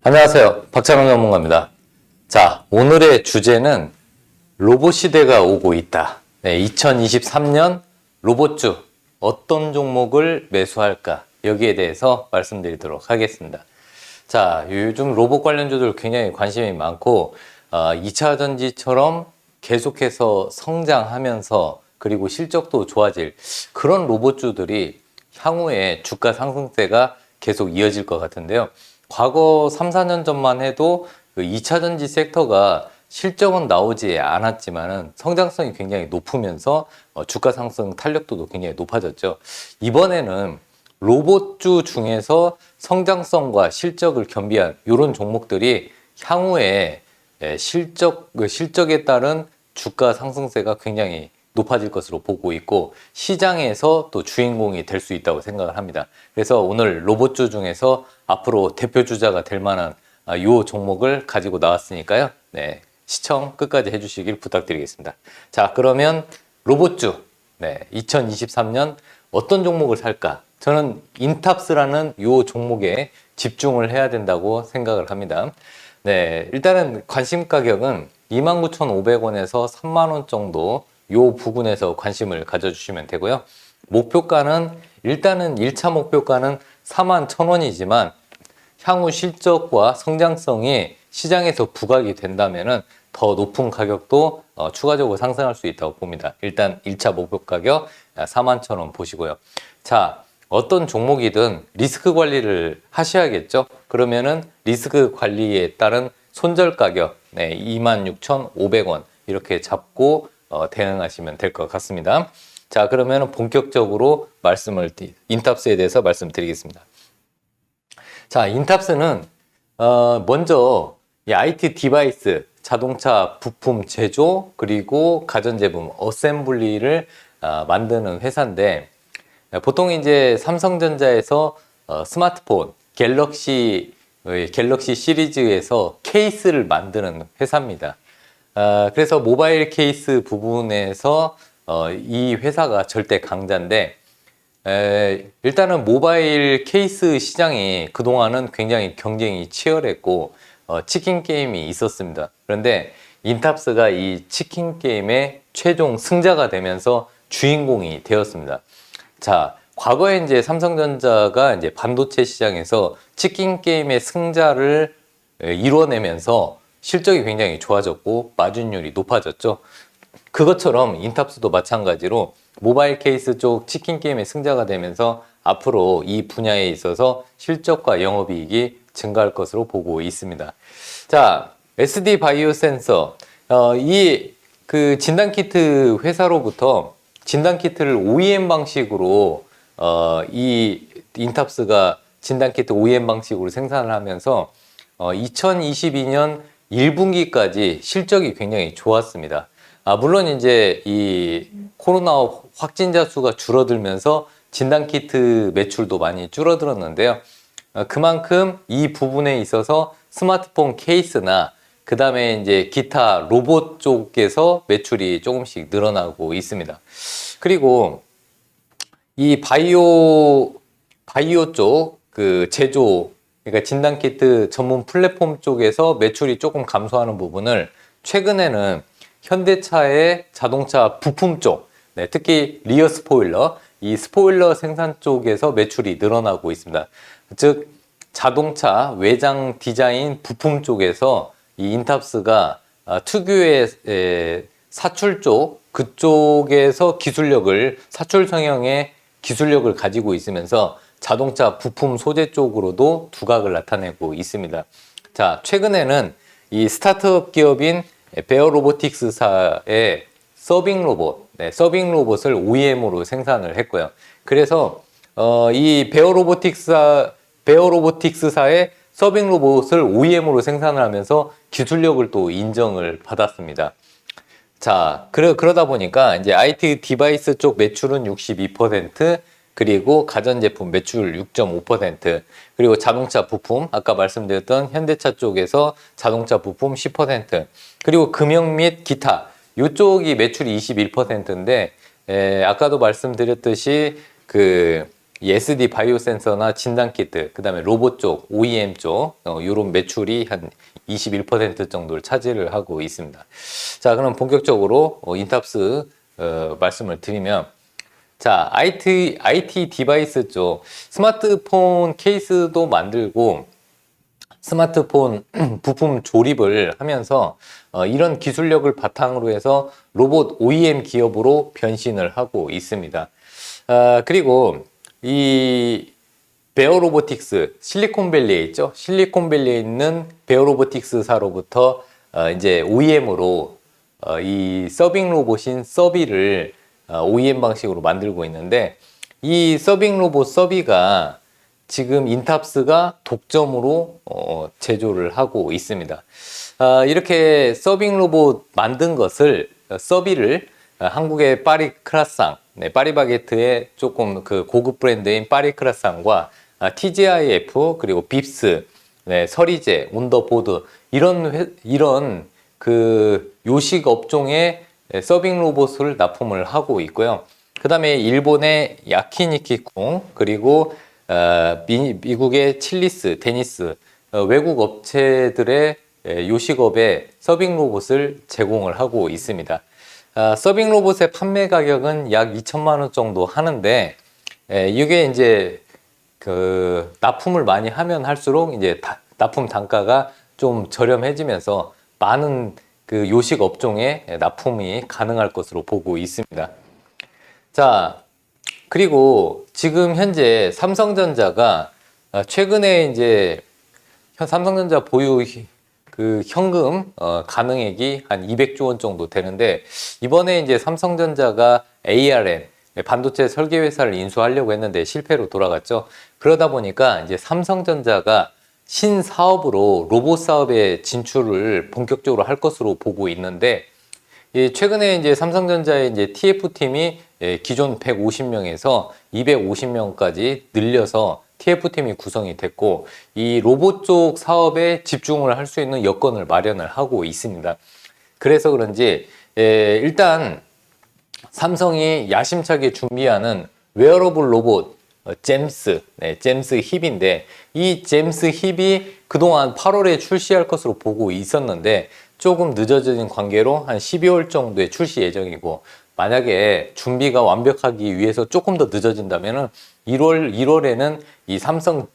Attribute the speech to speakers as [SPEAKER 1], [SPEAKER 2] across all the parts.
[SPEAKER 1] 안녕하세요. 박찬호 전문가입니다. 자, 오늘의 주제는 로봇 시대가 오고 있다. 2023년 로봇주 어떤 종목을 매수할까? 여기에 대해서 말씀드리도록 하겠습니다. 자, 요즘 로봇 관련주들 굉장히 관심이 많고 2차 전지처럼 계속해서 성장하면서 그리고 실적도 좋아질 그런 로봇주들이 향후에 주가 상승세가 계속 이어질 것 같은데요. 과거 3, 4년 전만 해도 그 2차 전지 섹터가 실적은 나오지 않았지만은 성장성이 굉장히 높으면서 주가 상승 탄력도도 굉장히 높아졌죠. 이번에는 로봇주 중에서 성장성과 실적을 겸비한 이런 종목들이 향후에 실적에 따른 주가 상승세가 굉장히 높아질 것으로 보고 있고 시장에서 또 주인공이 될 수 있다고 생각을 합니다. 그래서 오늘 로봇주 중에서 앞으로 대표 주자가 될 만한 이 종목을 가지고 나왔으니까요. 네, 시청 끝까지 해주시길 부탁드리겠습니다. 자, 그러면 로봇주 2023년 어떤 종목을 살까? 저는 인탑스라는 이 종목에 집중을 해야 된다고 생각을 합니다. 네, 일단은 관심 가격은 29,500원에서 30,000원 정도 요 부근에서 관심을 가져주시면 되고요. 목표가는 일단은 1차 목표가는 41,000원이지만 향후 실적과 성장성이 시장에서 부각이 된다면은 더 높은 가격도 추가적으로 상승할 수 있다고 봅니다. 일단 1차 목표 가격 41,000원 보시고요. 자, 어떤 종목이든 리스크 관리를 하셔야겠죠. 그러면은 리스크 관리에 따른 손절 가격 26,500원 이렇게 잡고 대응하시면 될 것 같습니다. 자, 그러면 본격적으로 인탑스에 대해서 말씀드리겠습니다. 자, 인탑스는 먼저 이 IT 디바이스, 자동차 부품 제조 그리고 가전제품 어셈블리를 만드는 회사인데 보통 이제 삼성전자에서 스마트폰 갤럭시 시리즈에서 케이스를 만드는 회사입니다. 그래서 모바일 케이스 부분에서 이 회사가 절대 강자인데 일단은 모바일 케이스 시장이 그동안은 굉장히 경쟁이 치열했고 치킨 게임이 있었습니다. 그런데 인탑스가 이 치킨 게임의 최종 승자가 되면서 주인공이 되었습니다. 자, 과거에 이제 삼성전자가 이제 반도체 시장에서 치킨 게임의 승자를 이뤄내면서 실적이 굉장히 좋아졌고 마진율이 높아졌죠. 그것처럼 인탑스도 마찬가지로 모바일 케이스 쪽 치킨 게임의 승자가 되면서 앞으로 이 분야에 있어서 실적과 영업이익이 증가할 것으로 보고 있습니다. 자, SD 바이오 센서 이 그 진단키트 회사로부터 진단키트를 OEM 방식으로 이 인탑스가 진단키트 OEM 방식으로 생산을 하면서 2022년 1분기까지 실적이 굉장히 좋았습니다. 물론 이제 이 코로나 확진자 수가 줄어들면서 진단키트 매출도 많이 줄어들었는데요. 그만큼 이 부분에 있어서 스마트폰 케이스나 그 다음에 이제 기타 로봇 쪽에서 매출이 조금씩 늘어나고 있습니다. 그리고 이 바이오 쪽 그 제조 그러니까 진단키트 전문 플랫폼 쪽에서 매출이 조금 감소하는 부분을 최근에는 현대차의 자동차 부품 쪽, 특히 리어 스포일러, 이 스포일러 생산 쪽에서 매출이 늘어나고 있습니다. 즉 자동차 외장 디자인 부품 쪽에서 이 인탑스가 특유의 사출 쪽, 그쪽에서 사출 성형의 기술력을 가지고 있으면서 자동차 부품 소재 쪽으로도 두각을 나타내고 있습니다. 자, 최근에는 이 스타트업 기업인 베어 로보틱스사의 서빙 로봇을 OEM으로 생산을 했고요. 그래서 이 베어 로보틱스사의 서빙 로봇을 OEM으로 생산을 하면서 기술력을 또 인정을 받았습니다. 자, 그러다 보니까 이제 IT 디바이스 쪽 매출은 62%, 그리고 가전제품 매출 6.5%, 그리고 자동차 부품, 아까 말씀드렸던 현대차 쪽에서 자동차 부품 10%, 그리고 금형 및 기타, 이쪽이 매출이 21%인데, 아까도 말씀드렸듯이 이 SD 바이오 센서나 진단 키트, 그 다음에 로봇 쪽, OEM 쪽, 이런 매출이 한 21% 정도를 차지를 하고 있습니다. 자, 그럼 본격적으로 인탑스 말씀을 드리면, 자, IT 디바이스 쪽 스마트폰 케이스도 만들고 스마트폰 부품 조립을 하면서 이런 기술력을 바탕으로 해서 로봇 OEM 기업으로 변신을 하고 있습니다. 그리고 이 베어로보틱스 실리콘밸리에 있죠. 실리콘밸리에 있는 베어로보틱스사로부터 이제 OEM으로 이 서빙 로봇인 서비를 OEM 방식으로 만들고 있는데, 이 서빙 로봇 서비가 지금 인탑스가 독점으로 제조를 하고 있습니다. 이렇게 서빙 로봇 만든 것을 서비를 한국의 파리크라상, 네, 파리바게트의 조금 그 고급 브랜드인 파리크라상과 TGIF 그리고 빕스, 네, 서리제, 온더보드 이런 그 요식 업종의 서빙 로봇을 납품을 하고 있고요. 그 다음에 일본의 야키니키쿵, 그리고 미국의 칠리스, 데니스, 외국 업체들의 요식업에 서빙 로봇을 제공을 하고 있습니다. 서빙 로봇의 판매 가격은 약 2천만 원 정도 하는데, 이게 이제 그 납품을 많이 하면 할수록 이제 납품 단가가 좀 저렴해지면서 많은 그 요식 업종에 납품이 가능할 것으로 보고 있습니다. 자, 그리고 지금 현재 삼성전자가 최근에 이제 삼성전자 보유 그 현금 가능액이 한 200조 원 정도 되는데, 이번에 이제 삼성전자가 ARM 반도체 설계 회사를 인수하려고 했는데 실패로 돌아갔죠. 그러다 보니까 이제 삼성전자가 신사업으로 로봇 사업에 진출을 본격적으로 할 것으로 보고 있는데, 최근에 이제 삼성전자의 이제 TF팀이 기존 150명에서 250명까지 늘려서 TF팀이 구성이 됐고, 이 로봇 쪽 사업에 집중을 할 수 있는 여건을 마련을 하고 있습니다. 그래서 그런지 일단 삼성이 야심차게 준비하는 웨어러블 로봇 잼스, 네, 잼스 힙인데, 이 잼스 힙이 그동안 8월에 출시할 것으로 보고 있었는데 조금 늦어진 관계로 한 12월 정도에 출시 예정이고, 만약에 준비가 완벽하기 위해서 조금 더 늦어진다면은 1월에는 이 삼성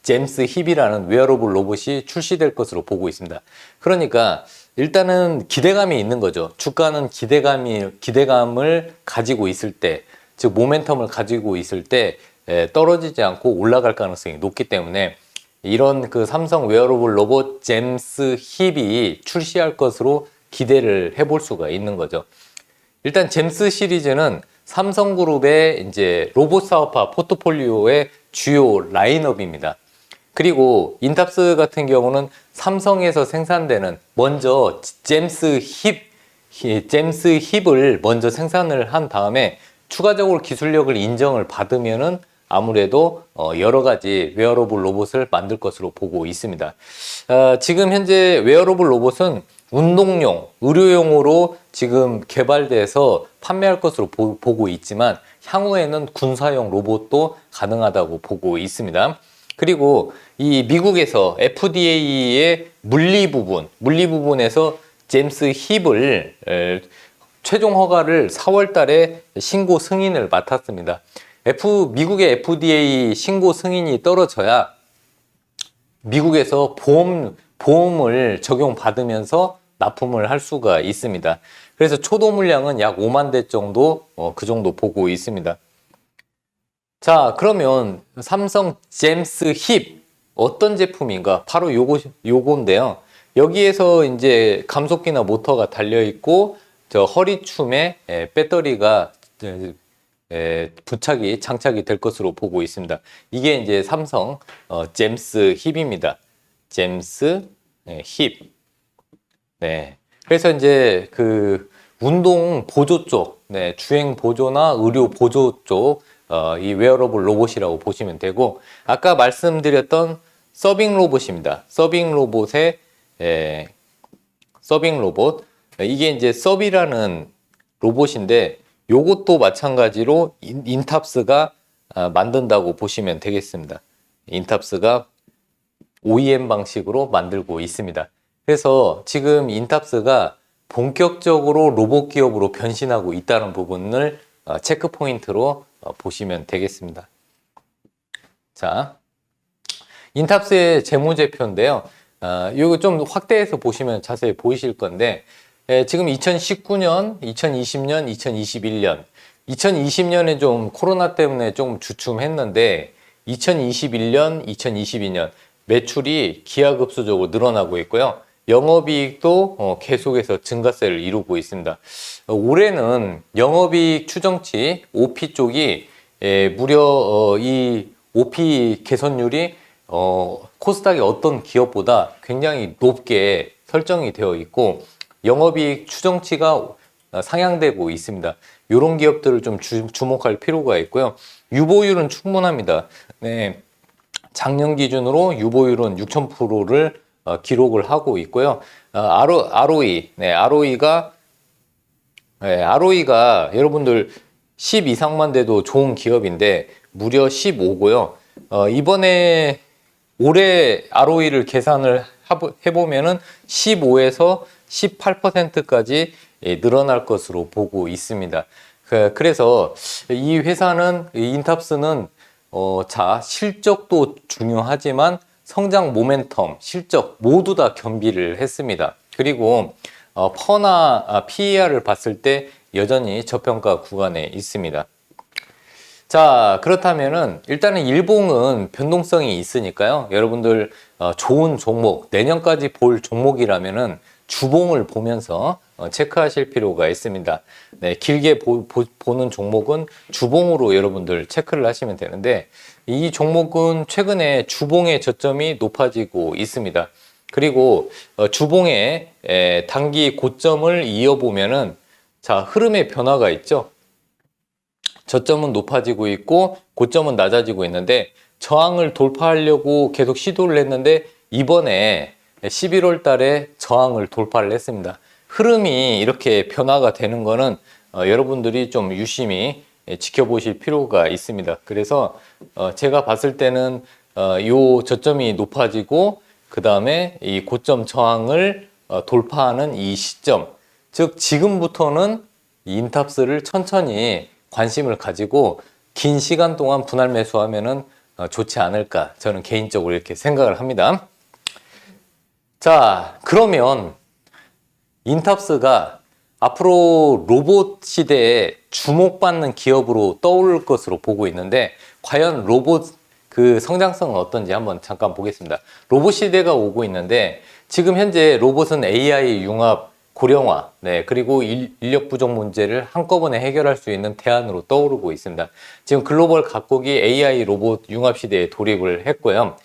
[SPEAKER 1] 잼스 힙이라는 웨어러블 로봇이 출시될 것으로 보고 있습니다. 그러니까 일단은 기대감이 있는 거죠. 주가는 기대감을 가지고 있을 때, 즉 모멘텀을 가지고 있을 때 떨어지지 않고 올라갈 가능성이 높기 때문에 이런 그 삼성 웨어러블 로봇 잼스 힙이 출시할 것으로 기대를 해볼 수가 있는 거죠. 일단 잼스 시리즈는 삼성그룹의 이제 로봇 사업화 포트폴리오의 주요 라인업입니다. 그리고 인탑스 같은 경우는 삼성에서 생산되는 먼저 잼스 힙을 먼저 생산을 한 다음에 추가적으로 기술력을 인정을 받으면은 아무래도 여러 가지 웨어러블 로봇을 만들 것으로 보고 있습니다. 지금 현재 웨어러블 로봇은 운동용, 의료용으로 지금 개발돼서 판매할 것으로 보고 있지만, 향후에는 군사용 로봇도 가능하다고 보고 있습니다. 그리고 이 미국에서 FDA의 물리 부분에서 잼스 힙을 최종 허가를 4월 달에 신고 승인을 맡았습니다. 미국의 FDA 신고 승인이 떨어져야 미국에서 보험을 적용받으면서 납품을 할 수가 있습니다. 그래서 초도 물량은 약 5만 대 정도, 그 정도 보고 있습니다. 자, 그러면 삼성 잼스 힙 어떤 제품인가? 바로 요건데요. 여기에서 이제 감속기나 모터가 달려 있고, 저 허리춤에 배터리가 장착이 될 것으로 보고 있습니다. 이게 이제 삼성 잼스 힙입니다. 잼스 힙. 네. 그래서 이제 그 운동 보조 쪽, 네, 주행 보조나 의료 보조 쪽, 이 웨어러블 로봇이라고 보시면 되고, 아까 말씀드렸던 서빙 로봇입니다. 서빙 로봇. 이게 이제 서비라는 로봇인데, 요것도 마찬가지로 인탑스가 만든다고 보시면 되겠습니다. 인탑스가 OEM 방식으로 만들고 있습니다. 그래서 지금 인탑스가 본격적으로 로봇 기업으로 변신하고 있다는 부분을 체크 포인트로 보시면 되겠습니다. 자, 인탑스의 재무제표인데요. 이거 좀 확대해서 보시면 자세히 보이실 건데, 지금 2019년, 2020년, 2021년, 2020년에 좀 코로나 때문에 좀 주춤했는데 2021년, 2022년 매출이 기하급수적으로 늘어나고 있고요. 영업이익도 계속해서 증가세를 이루고 있습니다. 올해는 영업이익 추정치 OP 쪽이 무려 이 OP 개선율이 코스닥의 어떤 기업보다 굉장히 높게 설정이 되어 있고 영업이익 추정치가 상향되고 있습니다. 이런 기업들을 좀 주목할 필요가 있고요. 유보율은 충분합니다. 네, 작년 기준으로 유보율은 6,000%를 기록을 하고 있고요. ROE, 네, ROE가 여러분들 10 이상만 돼도 좋은 기업인데 무려 15고요. 이번에 올해 ROE를 계산을 해보면은 15에서 18%까지 늘어날 것으로 보고 있습니다. 그래서 이 회사는, 인탑스는 실적도 중요하지만 성장 모멘텀, 실적 모두 다 겸비를 했습니다. 그리고 퍼나 PER을 봤을 때 여전히 저평가 구간에 있습니다. 자, 그렇다면은 일단은 일봉은 변동성이 있으니까요. 여러분들 좋은 종목, 내년까지 볼 종목이라면은 주봉을 보면서 체크하실 필요가 있습니다. 네, 길게 보는 종목은 주봉으로 여러분들 체크를 하시면 되는데 이 종목은 최근에 주봉의 저점이 높아지고 있습니다. 그리고 주봉의 단기 고점을 이어보면은 자, 흐름의 변화가 있죠. 저점은 높아지고 있고 고점은 낮아지고 있는데 저항을 돌파하려고 계속 시도를 했는데 이번에 11월 달에 저항을 돌파를 했습니다. 흐름이 이렇게 변화가 되는 거는 여러분들이 좀 유심히 지켜보실 필요가 있습니다. 그래서 제가 봤을 때는 요 저점이 높아지고 그 다음에 이 고점 저항을 돌파하는 이 시점, 즉 지금부터는 인탑스를 천천히 관심을 가지고 긴 시간 동안 분할 매수하면은 좋지 않을까 저는 개인적으로 이렇게 생각을 합니다. 자, 그러면 인탑스가 앞으로 로봇 시대에 주목받는 기업으로 떠오를 것으로 보고 있는데 과연 로봇 그 성장성은 어떤지 한번 잠깐 보겠습니다. 로봇 시대가 오고 있는데 지금 현재 로봇은 AI 융합 고령화, 네, 그리고 인력 부족 문제를 한꺼번에 해결할 수 있는 대안으로 떠오르고 있습니다. 지금 글로벌 각국이 AI 로봇 융합 시대에 돌입을 했고요.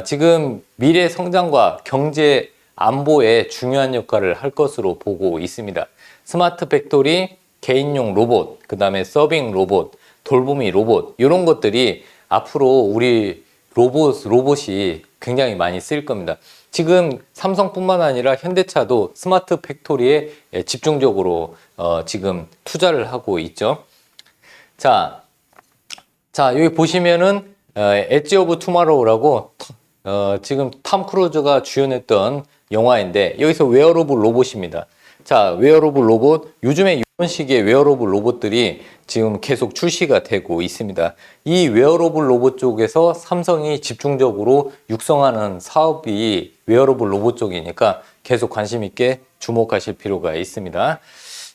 [SPEAKER 1] 지금 미래 성장과 경제 안보에 중요한 역할을 할 것으로 보고 있습니다. 스마트 팩토리, 개인용 로봇, 그 다음에 서빙 로봇, 돌보미 로봇 이런 것들이 앞으로 우리 로봇이 굉장히 많이 쓰일 겁니다. 지금 삼성뿐만 아니라 현대차도 스마트 팩토리에 집중적으로 지금 투자를 하고 있죠. 자, 여기 보시면은 엣지 오브 투마로우라고 지금 톰 크루즈가 주연했던 영화인데 여기서 웨어러블 로봇입니다. 자, 웨어러블 로봇, 요즘에 이런 식의 웨어러블 로봇들이 지금 계속 출시가 되고 있습니다. 이 웨어러블 로봇 쪽에서 삼성이 집중적으로 육성하는 사업이 웨어러블 로봇 쪽이니까 계속 관심 있게 주목하실 필요가 있습니다.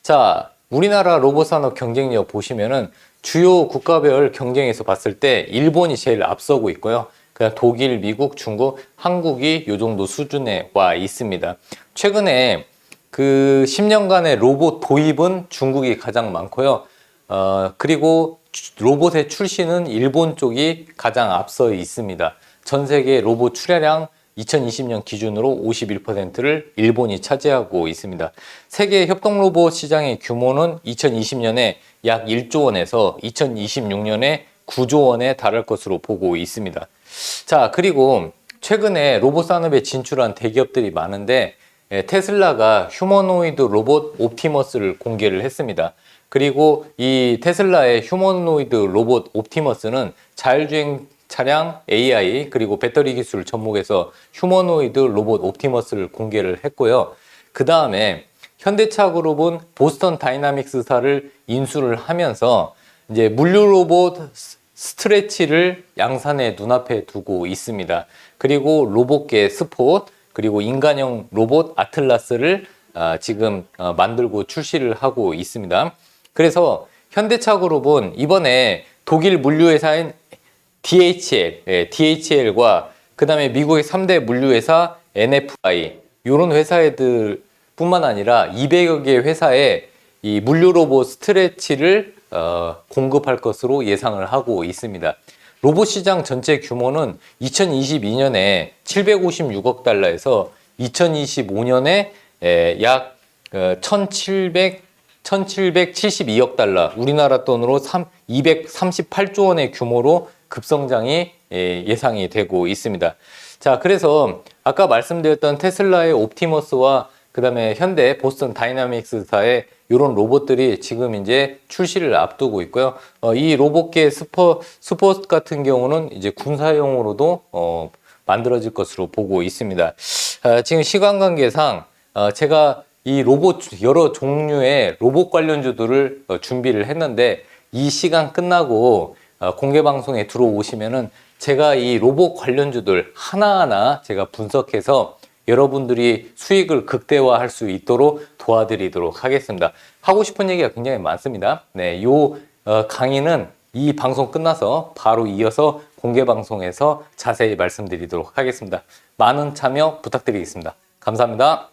[SPEAKER 1] 자, 우리나라 로봇 산업 경쟁력 보시면은 주요 국가별 경쟁에서 봤을 때 일본이 제일 앞서고 있고요. 그냥 독일, 미국, 중국, 한국이 요 정도 수준에 와 있습니다. 최근에 그 10년간의 로봇 도입은 중국이 가장 많고요. 그리고 로봇의 출시는 일본 쪽이 가장 앞서 있습니다. 전 세계 로봇 출하량 2020년 기준으로 51%를 일본이 차지하고 있습니다. 세계 협동 로봇 시장의 규모는 2020년에 약 1조 원에서 2026년에 9조 원에 달할 것으로 보고 있습니다. 자, 그리고 최근에 로봇 산업에 진출한 대기업들이 많은데 테슬라가 휴머노이드 로봇 옵티머스를 공개를 했습니다. 그리고 이 테슬라의 휴머노이드 로봇 옵티머스는 자율주행 차량 AI 그리고 배터리 기술 접목해서 휴머노이드 로봇 옵티머스를 공개를 했고요. 그 다음에 현대차 그룹은 보스턴 다이나믹스사를 인수를 하면서 이제 물류 로봇 스트레치를 양산의 눈앞에 두고 있습니다. 그리고 로봇계 스폿 그리고 인간형 로봇 아틀라스를 지금 만들고 출시를 하고 있습니다. 그래서 현대차 그룹은 이번에 독일 물류회사인 DHL과 그 다음에 미국의 3대 물류회사 NFI 이런 회사들 뿐만 아니라 200여 개 회사에 이 물류 로봇 스트레치를 공급할 것으로 예상을 하고 있습니다. 로봇 시장 전체 규모는 2022년에 756억 달러에서 2025년에 약 1772억 달러, 우리나라 돈으로 238조 원의 규모로 급성장이 예상이 되고 있습니다. 자, 그래서 아까 말씀드렸던 테슬라의 옵티머스와 그 다음에 현대 보스턴 다이나믹스사의 이런 로봇들이 지금 이제 출시를 앞두고 있고요. 이 로봇계 스폿 같은 경우는 이제 군사용으로도 만들어질 것으로 보고 있습니다. 지금 시간 관계상 제가 이 로봇 여러 종류의 로봇 관련주들을 준비를 했는데 이 시간 끝나고 공개 방송에 들어오시면은 제가 이 로봇 관련주들 하나하나 제가 분석해서 여러분들이 수익을 극대화할 수 있도록 도와드리도록 하겠습니다. 하고 싶은 얘기가 굉장히 많습니다. 네, 요 강의는 이 방송 끝나서 바로 이어서 공개 방송에서 자세히 말씀드리도록 하겠습니다. 많은 참여 부탁드리겠습니다. 감사합니다.